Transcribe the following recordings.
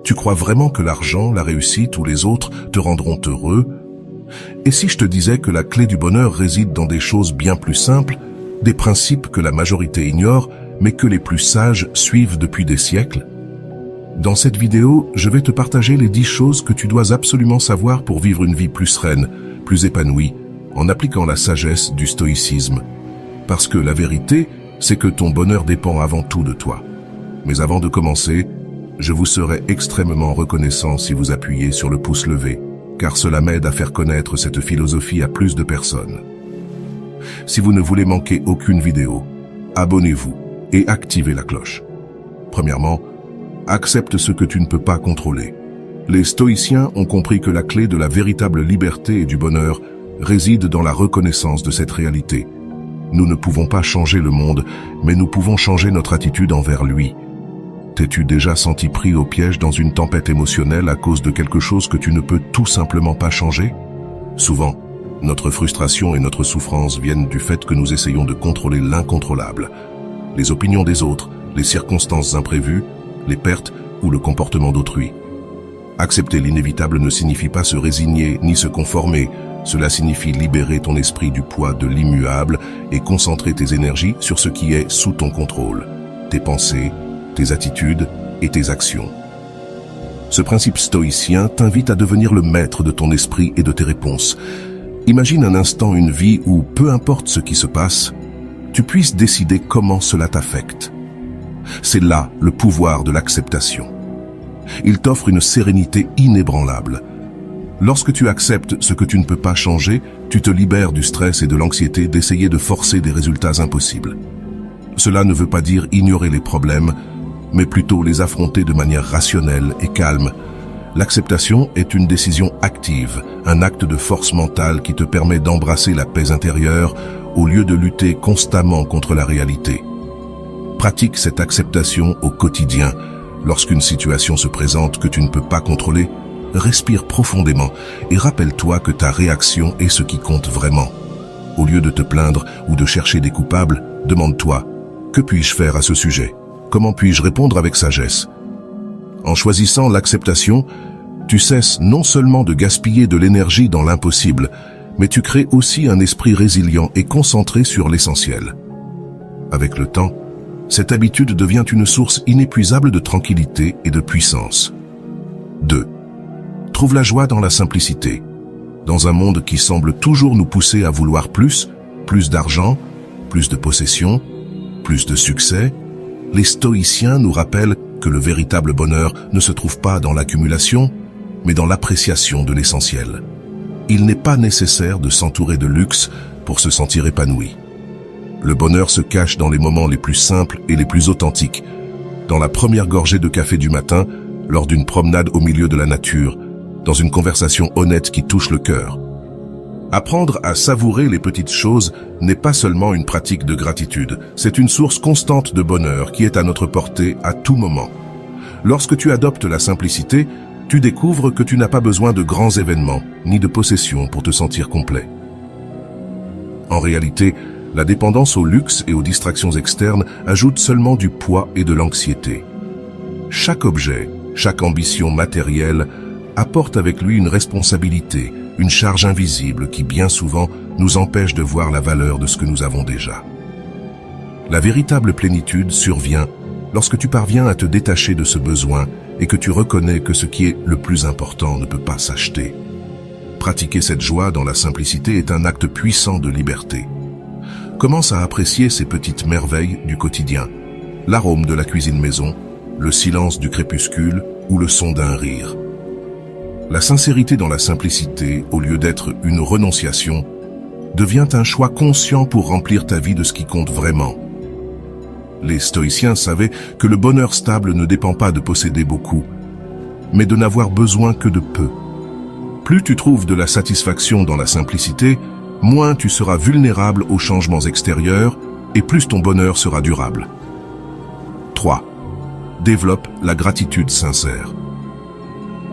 Tu crois vraiment que l'argent, la réussite ou les autres te rendront heureux? Et si je te disais que la clé du bonheur réside dans des choses bien plus simples, des principes que la majorité ignore, mais que les plus sages suivent depuis des siècles? Dans cette vidéo, je vais te partager les 10 choses que tu dois absolument savoir pour vivre une vie plus sereine, plus épanouie, en appliquant la sagesse du stoïcisme. Parce que la vérité, c'est que ton bonheur dépend avant tout de toi. Mais avant de commencer, je vous serais extrêmement reconnaissant si vous appuyez sur le pouce levé, car cela m'aide à faire connaître cette philosophie à plus de personnes. Si vous ne voulez manquer aucune vidéo, abonnez-vous et activez la cloche. Premièrement, accepte ce que tu ne peux pas contrôler. Les stoïciens ont compris que la clé de la véritable liberté et du bonheur réside dans la reconnaissance de cette réalité. Nous ne pouvons pas changer le monde, mais nous pouvons changer notre attitude envers lui. T'es-tu déjà senti pris au piège dans une tempête émotionnelle à cause de quelque chose que tu ne peux tout simplement pas changer? Souvent, notre frustration et notre souffrance viennent du fait que nous essayons de contrôler l'incontrôlable. Les opinions des autres, les circonstances imprévues, les pertes ou le comportement d'autrui. Accepter l'inévitable ne signifie pas se résigner ni se conformer. Cela signifie libérer ton esprit du poids de l'immuable et concentrer tes énergies sur ce qui est sous ton contrôle, tes pensées, tes attitudes et tes actions. Ce principe stoïcien t'invite à devenir le maître de ton esprit et de tes réponses. Imagine un instant une vie où, peu importe ce qui se passe, tu puisses décider comment cela t'affecte. C'est là le pouvoir de l'acceptation. Il t'offre une sérénité inébranlable. Lorsque tu acceptes ce que tu ne peux pas changer, tu te libères du stress et de l'anxiété d'essayer de forcer des résultats impossibles. Cela ne veut pas dire ignorer les problèmes, mais plutôt les affronter de manière rationnelle et calme. L'acceptation est une décision active, un acte de force mentale qui te permet d'embrasser la paix intérieure au lieu de lutter constamment contre la réalité. Pratique cette acceptation au quotidien. Lorsqu'une situation se présente que tu ne peux pas contrôler, respire profondément et rappelle-toi que ta réaction est ce qui compte vraiment. Au lieu de te plaindre ou de chercher des coupables, demande-toi « Que puis-je faire à ce sujet ? Comment puis-je répondre avec sagesse ?» En choisissant l'acceptation, tu cesses non seulement de gaspiller de l'énergie dans l'impossible, mais tu crées aussi un esprit résilient et concentré sur l'essentiel. Avec le temps, cette habitude devient une source inépuisable de tranquillité et de puissance. 2. Trouve la joie dans la simplicité. Dans un monde qui semble toujours nous pousser à vouloir plus d'argent, plus de possessions, plus de succès, les stoïciens nous rappellent que le véritable bonheur ne se trouve pas dans l'accumulation, mais dans l'appréciation de l'essentiel. Il n'est pas nécessaire de s'entourer de luxe pour se sentir épanoui. Le bonheur se cache dans les moments les plus simples et les plus authentiques, dans la première gorgée de café du matin, lors d'une promenade au milieu de la nature, dans une conversation honnête qui touche le cœur. Apprendre à savourer les petites choses n'est pas seulement une pratique de gratitude, c'est une source constante de bonheur qui est à notre portée à tout moment. Lorsque tu adoptes la simplicité, tu découvres que tu n'as pas besoin de grands événements, ni de possessions pour te sentir complet. En réalité, la dépendance au luxe et aux distractions externes ajoute seulement du poids et de l'anxiété. Chaque objet, chaque ambition matérielle apporte avec lui une responsabilité, une charge invisible qui bien souvent nous empêche de voir la valeur de ce que nous avons déjà. La véritable plénitude survient lorsque tu parviens à te détacher de ce besoin et que tu reconnais que ce qui est le plus important ne peut pas s'acheter. Pratiquer cette joie dans la simplicité est un acte puissant de liberté. Commence à apprécier ces petites merveilles du quotidien, l'arôme de la cuisine maison, le silence du crépuscule ou le son d'un rire. La sincérité dans la simplicité, au lieu d'être une renonciation, devient un choix conscient pour remplir ta vie de ce qui compte vraiment. Les stoïciens savaient que le bonheur stable ne dépend pas de posséder beaucoup, mais de n'avoir besoin que de peu. Plus tu trouves de la satisfaction dans la simplicité, moins tu seras vulnérable aux changements extérieurs et plus ton bonheur sera durable. 3. Développe la gratitude sincère.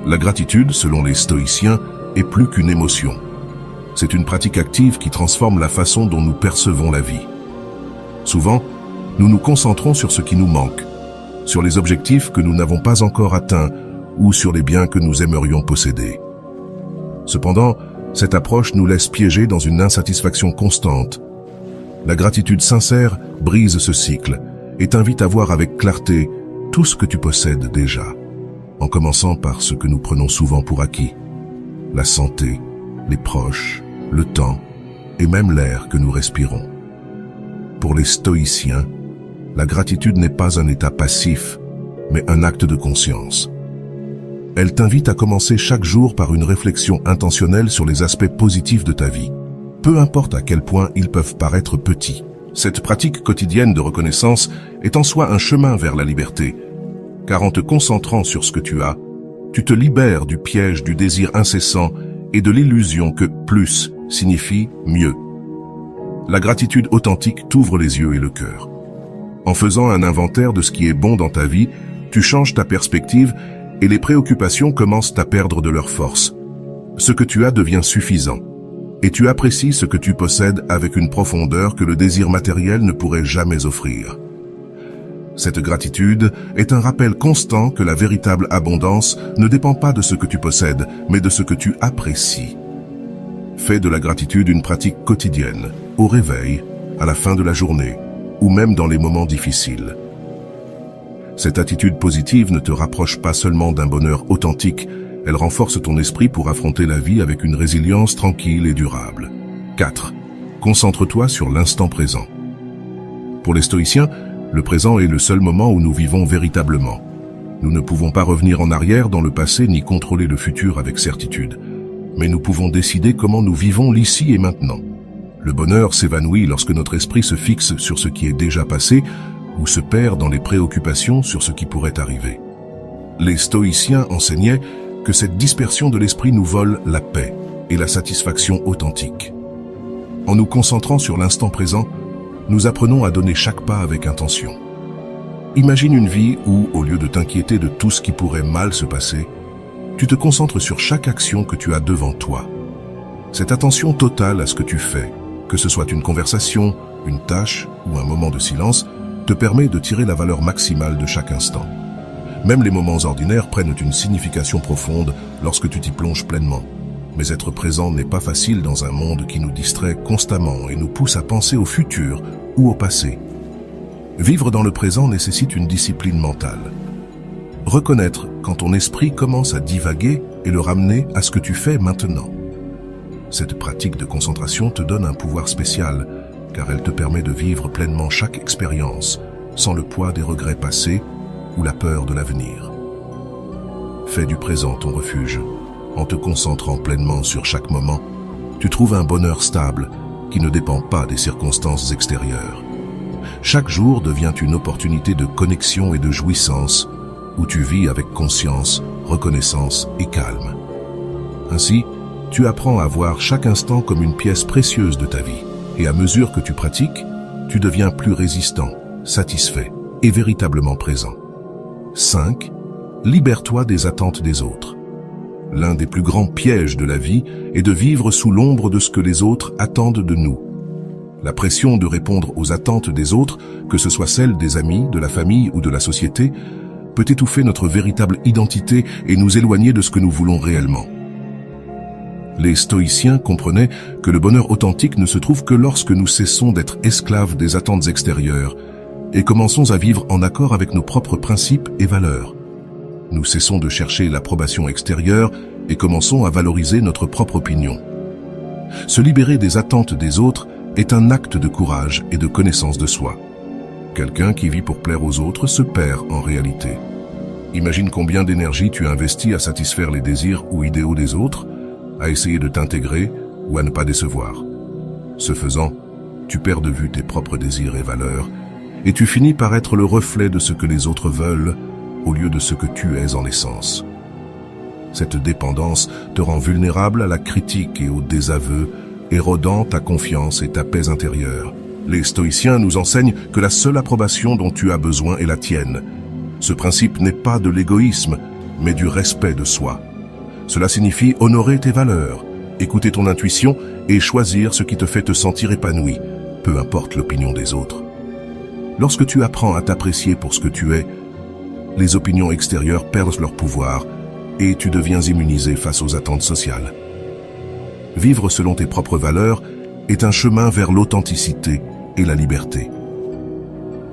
La gratitude, selon les stoïciens, est plus qu'une émotion. C'est une pratique active qui transforme la façon dont nous percevons la vie. Souvent, nous nous concentrons sur ce qui nous manque, sur les objectifs que nous n'avons pas encore atteints ou sur les biens que nous aimerions posséder. Cependant, cette approche nous laisse piéger dans une insatisfaction constante. La gratitude sincère brise ce cycle et t'invite à voir avec clarté tout ce que tu possèdes déjà, en commençant par ce que nous prenons souvent pour acquis: la santé, les proches, le temps et même l'air que nous respirons. Pour les stoïciens, la gratitude n'est pas un état passif, mais un acte de conscience. Elle t'invite à commencer chaque jour par une réflexion intentionnelle sur les aspects positifs de ta vie, peu importe à quel point ils peuvent paraître petits. Cette pratique quotidienne de reconnaissance est en soi un chemin vers la liberté, car en te concentrant sur ce que tu as, tu te libères du piège du désir incessant et de l'illusion que plus signifie mieux. La gratitude authentique t'ouvre les yeux et le cœur. En faisant un inventaire de ce qui est bon dans ta vie, tu changes ta perspective et les préoccupations commencent à perdre de leur force. Ce que tu as devient suffisant, et tu apprécies ce que tu possèdes avec une profondeur que le désir matériel ne pourrait jamais offrir. Cette gratitude est un rappel constant que la véritable abondance ne dépend pas de ce que tu possèdes, mais de ce que tu apprécies. Fais de la gratitude une pratique quotidienne, au réveil, à la fin de la journée, ou même dans les moments difficiles. Cette attitude positive ne te rapproche pas seulement d'un bonheur authentique, elle renforce ton esprit pour affronter la vie avec une résilience tranquille et durable. 4. Concentre-toi sur l'instant présent. Pour les stoïciens, le présent est le seul moment où nous vivons véritablement. Nous ne pouvons pas revenir en arrière dans le passé ni contrôler le futur avec certitude. Mais nous pouvons décider comment nous vivons l'ici et maintenant. Le bonheur s'évanouit lorsque notre esprit se fixe sur ce qui est déjà passé ou se perd dans les préoccupations sur ce qui pourrait arriver. Les stoïciens enseignaient que cette dispersion de l'esprit nous vole la paix et la satisfaction authentique. En nous concentrant sur l'instant présent, nous apprenons à donner chaque pas avec intention. Imagine une vie où, au lieu de t'inquiéter de tout ce qui pourrait mal se passer, tu te concentres sur chaque action que tu as devant toi. Cette attention totale à ce que tu fais, que ce soit une conversation, une tâche ou un moment de silence, te permet de tirer la valeur maximale de chaque instant. Même les moments ordinaires prennent une signification profonde lorsque tu t'y plonges pleinement. Mais être présent n'est pas facile dans un monde qui nous distrait constamment et nous pousse à penser au futur ou au passé. Vivre dans le présent nécessite une discipline mentale. Reconnaître quand ton esprit commence à divaguer et le ramener à ce que tu fais maintenant. Cette pratique de concentration te donne un pouvoir spécial, car elle te permet de vivre pleinement chaque expérience, sans le poids des regrets passés ou la peur de l'avenir. Fais du présent ton refuge. En te concentrant pleinement sur chaque moment, tu trouves un bonheur stable qui ne dépend pas des circonstances extérieures. Chaque jour devient une opportunité de connexion et de jouissance, où tu vis avec conscience, reconnaissance et calme. Ainsi, tu apprends à voir chaque instant comme une pièce précieuse de ta vie. Et à mesure que tu pratiques, tu deviens plus résistant, satisfait et véritablement présent. 5. Libère-toi des attentes des autres. L'un des plus grands pièges de la vie est de vivre sous l'ombre de ce que les autres attendent de nous. La pression de répondre aux attentes des autres, que ce soit celle des amis, de la famille ou de la société, peut étouffer notre véritable identité et nous éloigner de ce que nous voulons réellement. Les stoïciens comprenaient que le bonheur authentique ne se trouve que lorsque nous cessons d'être esclaves des attentes extérieures et commençons à vivre en accord avec nos propres principes et valeurs. Nous cessons de chercher l'approbation extérieure et commençons à valoriser notre propre opinion. Se libérer des attentes des autres est un acte de courage et de connaissance de soi. Quelqu'un qui vit pour plaire aux autres se perd en réalité. Imagine combien d'énergie tu investis à satisfaire les désirs ou idéaux des autres, à essayer de t'intégrer ou à ne pas décevoir. Ce faisant, tu perds de vue tes propres désirs et valeurs, et tu finis par être le reflet de ce que les autres veulent, au lieu de ce que tu es en essence. Cette dépendance te rend vulnérable à la critique et au désaveu, érodant ta confiance et ta paix intérieure. Les stoïciens nous enseignent que la seule approbation dont tu as besoin est la tienne. Ce principe n'est pas de l'égoïsme, mais du respect de soi. Cela signifie honorer tes valeurs, écouter ton intuition et choisir ce qui te fait te sentir épanoui, peu importe l'opinion des autres. Lorsque tu apprends à t'apprécier pour ce que tu es, les opinions extérieures perdent leur pouvoir et tu deviens immunisé face aux attentes sociales. Vivre selon tes propres valeurs est un chemin vers l'authenticité et la liberté.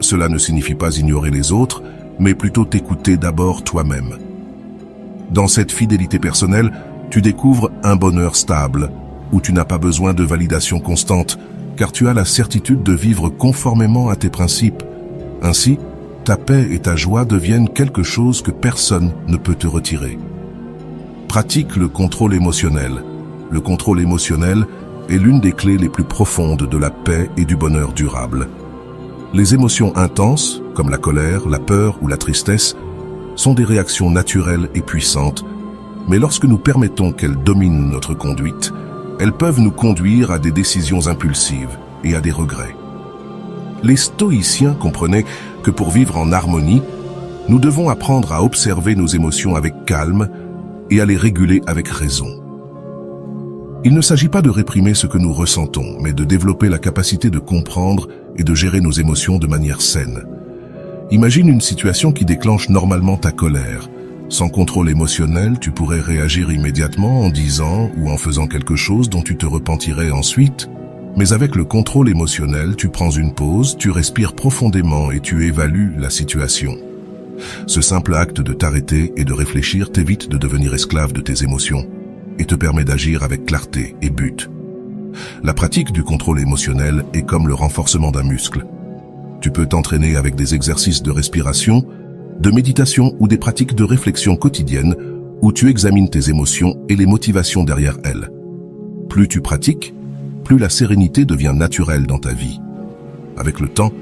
Cela ne signifie pas ignorer les autres, mais plutôt t'écouter d'abord toi-même. Dans cette fidélité personnelle, tu découvres un bonheur stable, où tu n'as pas besoin de validation constante, car tu as la certitude de vivre conformément à tes principes. Ainsi, ta paix et ta joie deviennent quelque chose que personne ne peut te retirer. Pratique le contrôle émotionnel. Le contrôle émotionnel est l'une des clés les plus profondes de la paix et du bonheur durable. Les émotions intenses, comme la colère, la peur ou la tristesse, sont des réactions naturelles et puissantes, mais lorsque nous permettons qu'elles dominent notre conduite, elles peuvent nous conduire à des décisions impulsives et à des regrets. Les stoïciens comprenaient que pour vivre en harmonie, nous devons apprendre à observer nos émotions avec calme et à les réguler avec raison. Il ne s'agit pas de réprimer ce que nous ressentons, mais de développer la capacité de comprendre et de gérer nos émotions de manière saine. Imagine une situation qui déclenche normalement ta colère. Sans contrôle émotionnel, tu pourrais réagir immédiatement en disant ou en faisant quelque chose dont tu te repentirais ensuite. Mais avec le contrôle émotionnel, tu prends une pause, tu respires profondément et tu évalues la situation. Ce simple acte de t'arrêter et de réfléchir t'évite de devenir esclave de tes émotions et te permet d'agir avec clarté et but. La pratique du contrôle émotionnel est comme le renforcement d'un muscle. Tu peux t'entraîner avec des exercices de respiration, de méditation ou des pratiques de réflexion quotidienne où tu examines tes émotions et les motivations derrière elles. Plus tu pratiques, plus la sérénité devient naturelle dans ta vie. Avec le temps,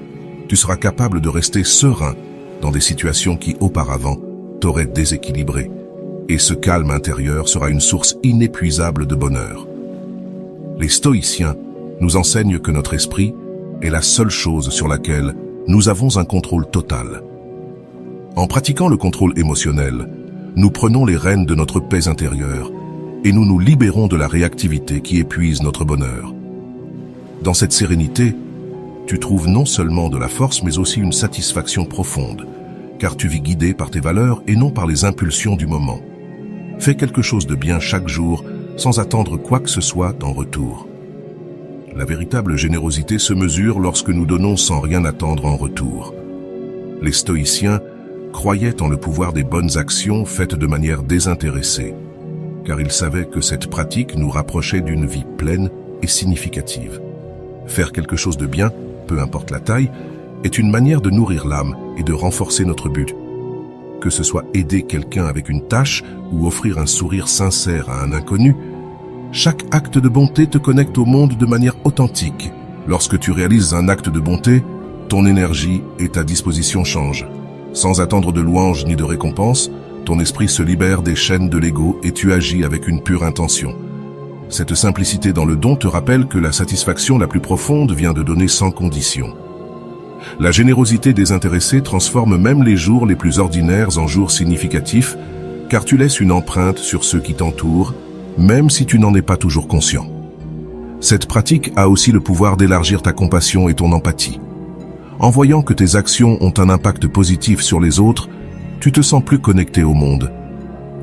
tu seras capable de rester serein dans des situations qui auparavant t'auraient déséquilibré. Et ce calme intérieur sera une source inépuisable de bonheur. Les stoïciens nous enseignent que notre esprit est la seule chose sur laquelle nous avons un contrôle total. En pratiquant le contrôle émotionnel, nous prenons les rênes de notre paix intérieure et nous nous libérons de la réactivité qui épuise notre bonheur. Dans cette sérénité, tu trouves non seulement de la force mais aussi une satisfaction profonde, car tu vis guidé par tes valeurs et non par les impulsions du moment. Fais quelque chose de bien chaque jour sans attendre quoi que ce soit en retour. La véritable générosité se mesure lorsque nous donnons sans rien attendre en retour. Les stoïciens croyaient en le pouvoir des bonnes actions faites de manière désintéressée, car ils savaient que cette pratique nous rapprochait d'une vie pleine et significative. Faire quelque chose de bien, peu importe la taille, est une manière de nourrir l'âme et de renforcer notre but. Que ce soit aider quelqu'un avec une tâche ou offrir un sourire sincère à un inconnu, chaque acte de bonté te connecte au monde de manière authentique. Lorsque tu réalises un acte de bonté, ton énergie et ta disposition changent. Sans attendre de louanges ni de récompenses, ton esprit se libère des chaînes de l'ego et tu agis avec une pure intention. Cette simplicité dans le don te rappelle que la satisfaction la plus profonde vient de donner sans condition. La générosité désintéressée transforme même les jours les plus ordinaires en jours significatifs, car tu laisses une empreinte sur ceux qui t'entourent, même si tu n'en es pas toujours conscient. Cette pratique a aussi le pouvoir d'élargir ta compassion et ton empathie. En voyant que tes actions ont un impact positif sur les autres, tu te sens plus connecté au monde.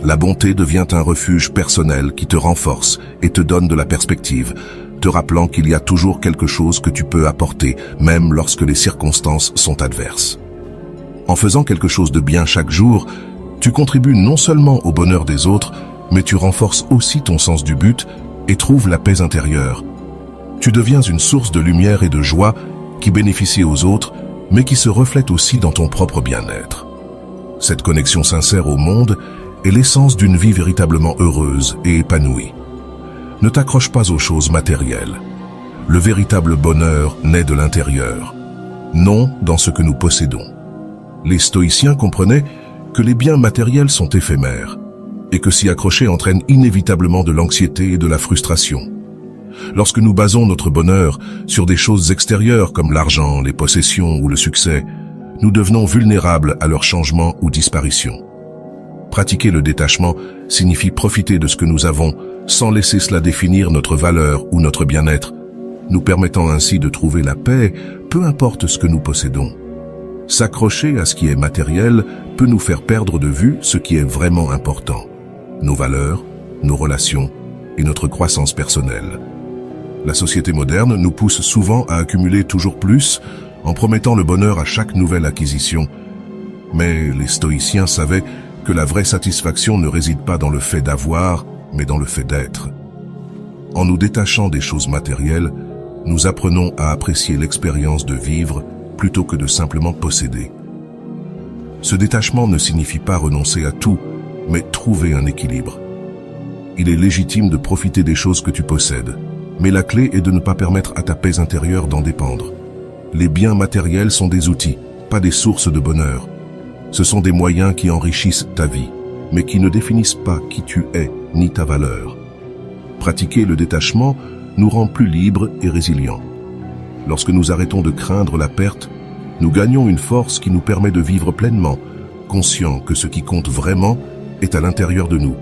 La bonté devient un refuge personnel qui te renforce et te donne de la perspective, te rappelant qu'il y a toujours quelque chose que tu peux apporter, même lorsque les circonstances sont adverses. En faisant quelque chose de bien chaque jour, tu contribues non seulement au bonheur des autres, mais tu renforces aussi ton sens du but et trouves la paix intérieure. Tu deviens une source de lumière et de joie qui bénéficie aux autres, mais qui se reflète aussi dans ton propre bien-être. Cette connexion sincère au monde est l'essence d'une vie véritablement heureuse et épanouie. Ne t'accroche pas aux choses matérielles. Le véritable bonheur naît de l'intérieur, non dans ce que nous possédons. Les stoïciens comprenaient que les biens matériels sont éphémères et que s'y accrocher entraîne inévitablement de l'anxiété et de la frustration. Lorsque nous basons notre bonheur sur des choses extérieures comme l'argent, les possessions ou le succès, nous devenons vulnérables à leur changement ou disparition. Pratiquer le détachement signifie profiter de ce que nous avons sans laisser cela définir notre valeur ou notre bien-être, nous permettant ainsi de trouver la paix, peu importe ce que nous possédons. S'accrocher à ce qui est matériel peut nous faire perdre de vue ce qui est vraiment important. nos valeurs, nos relations et notre croissance personnelle. La société moderne nous pousse souvent à accumuler toujours plus en promettant le bonheur à chaque nouvelle acquisition. Mais les stoïciens savaient que la vraie satisfaction ne réside pas dans le fait d'avoir, mais dans le fait d'être. En nous détachant des choses matérielles, nous apprenons à apprécier l'expérience de vivre plutôt que de simplement posséder. Ce détachement ne signifie pas renoncer à tout, mais trouver un équilibre. Il est légitime de profiter des choses que tu possèdes, mais la clé est de ne pas permettre à ta paix intérieure d'en dépendre. Les biens matériels sont des outils, pas des sources de bonheur. Ce sont des moyens qui enrichissent ta vie, mais qui ne définissent pas qui tu es ni ta valeur. Pratiquer le détachement nous rend plus libres et résilients. Lorsque nous arrêtons de craindre la perte, nous gagnons une force qui nous permet de vivre pleinement, conscients que ce qui compte vraiment est à l'intérieur de nous.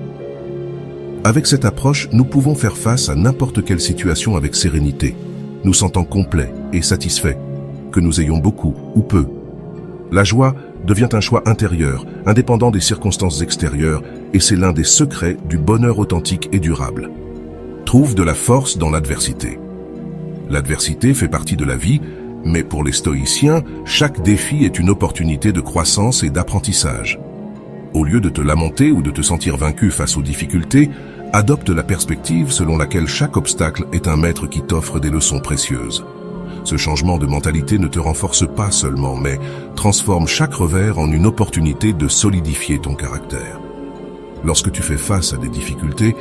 Avec cette approche, nous pouvons faire face à n'importe quelle situation avec sérénité, nous sentant complets et satisfaits, que nous ayons beaucoup ou peu. La joie devient un choix intérieur, indépendant des circonstances extérieures, et c'est l'un des secrets du bonheur authentique et durable. Trouve de la force dans l'adversité. L'adversité fait partie de la vie, mais pour les stoïciens, chaque défi est une opportunité de croissance et d'apprentissage. Au lieu de te lamenter ou de te sentir vaincu face aux difficultés, adopte la perspective selon laquelle chaque obstacle est un maître qui t'offre des leçons précieuses. Ce changement de mentalité ne te renforce pas seulement, mais transforme chaque revers en une opportunité de solidifier ton caractère. Lorsque tu fais face à des difficultés,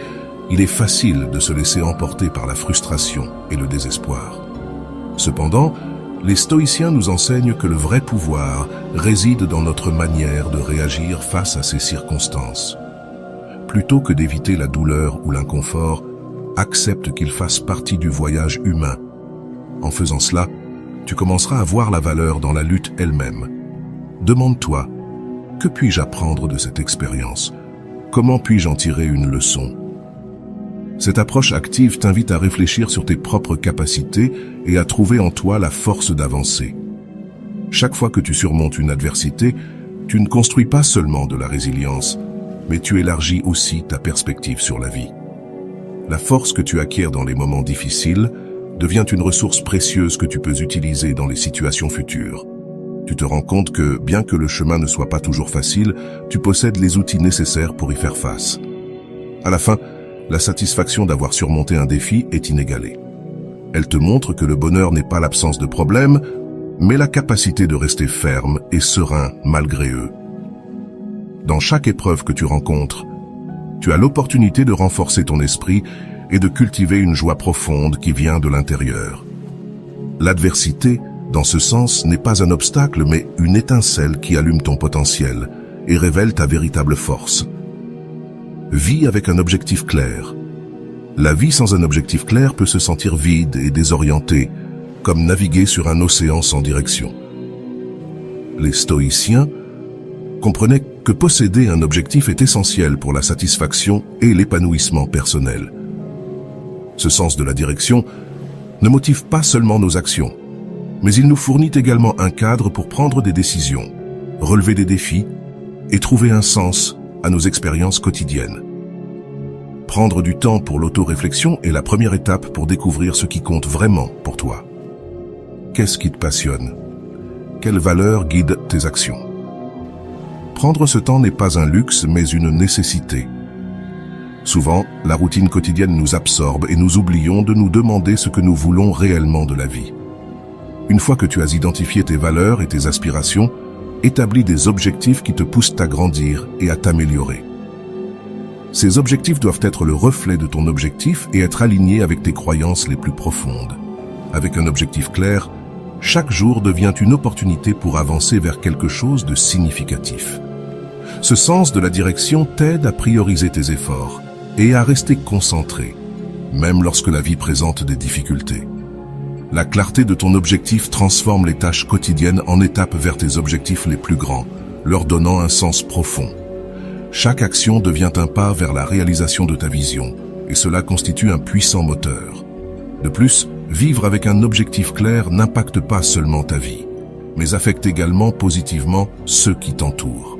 il est facile de se laisser emporter par la frustration et le désespoir. Cependant, les stoïciens nous enseignent que le vrai pouvoir réside dans notre manière de réagir face à ces circonstances. Plutôt que d'éviter la douleur ou l'inconfort, accepte qu'ils fassent partie du voyage humain. En faisant cela, tu commenceras à voir la valeur dans la lutte elle-même. Demande-toi, que puis-je apprendre de cette expérience? Comment puis-je en tirer une leçon? Cette approche active t'invite à réfléchir sur tes propres capacités et à trouver en toi la force d'avancer. Chaque fois que tu surmontes une adversité, tu ne construis pas seulement de la résilience, mais tu élargis aussi ta perspective sur la vie. La force que tu acquiers dans les moments difficiles devient une ressource précieuse que tu peux utiliser dans les situations futures. Tu te rends compte que, bien que le chemin ne soit pas toujours facile, tu possèdes les outils nécessaires pour y faire face. À la fin, la satisfaction d'avoir surmonté un défi est inégalée. Elle te montre que le bonheur n'est pas l'absence de problèmes, mais la capacité de rester ferme et serein malgré eux. Dans chaque épreuve que tu rencontres, tu as l'opportunité de renforcer ton esprit et de cultiver une joie profonde qui vient de l'intérieur. L'adversité, dans ce sens, n'est pas un obstacle, mais une étincelle qui allume ton potentiel et révèle ta véritable force. Vis avec un objectif clair. La vie sans un objectif clair peut se sentir vide et désorientée, comme naviguer sur un océan sans direction. Les stoïciens comprenaient que posséder un objectif est essentiel pour la satisfaction et l'épanouissement personnel. Ce sens de la direction ne motive pas seulement nos actions, mais il nous fournit également un cadre pour prendre des décisions, relever des défis et trouver un sens à nos expériences quotidiennes. Prendre du temps pour l'auto-réflexion est la première étape pour découvrir ce qui compte vraiment pour toi. Qu'est-ce qui te passionne? Quelles valeurs guident tes actions? Prendre ce temps n'est pas un luxe, mais une nécessité. Souvent, la routine quotidienne nous absorbe et nous oublions de nous demander ce que nous voulons réellement de la vie. Une fois que tu as identifié tes valeurs et tes aspirations, établis des objectifs qui te poussent à grandir et à t'améliorer. Ces objectifs doivent être le reflet de ton objectif et être alignés avec tes croyances les plus profondes. Avec un objectif clair, chaque jour devient une opportunité pour avancer vers quelque chose de significatif. Ce sens de la direction t'aide à prioriser tes efforts et à rester concentré, même lorsque la vie présente des difficultés. La clarté de ton objectif transforme les tâches quotidiennes en étapes vers tes objectifs les plus grands, leur donnant un sens profond. Chaque action devient un pas vers la réalisation de ta vision, et cela constitue un puissant moteur. De plus, vivre avec un objectif clair n'impacte pas seulement ta vie, mais affecte également positivement ceux qui t'entourent.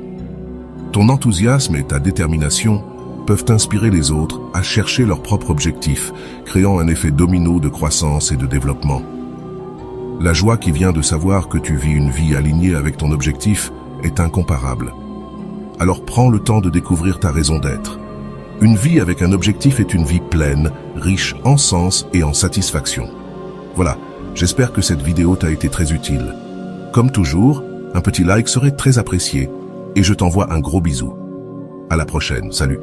Ton enthousiasme et ta détermination peuvent inspirer les autres à chercher leur propre objectif, créant un effet domino de croissance et de développement. La joie qui vient de savoir que tu vis une vie alignée avec ton objectif est incomparable. Alors prends le temps de découvrir ta raison d'être. Une vie avec un objectif est une vie pleine, riche en sens et en satisfaction. Voilà, j'espère que cette vidéo t'a été très utile. Comme toujours, un petit like serait très apprécié et je t'envoie un gros bisou. À la prochaine, salut.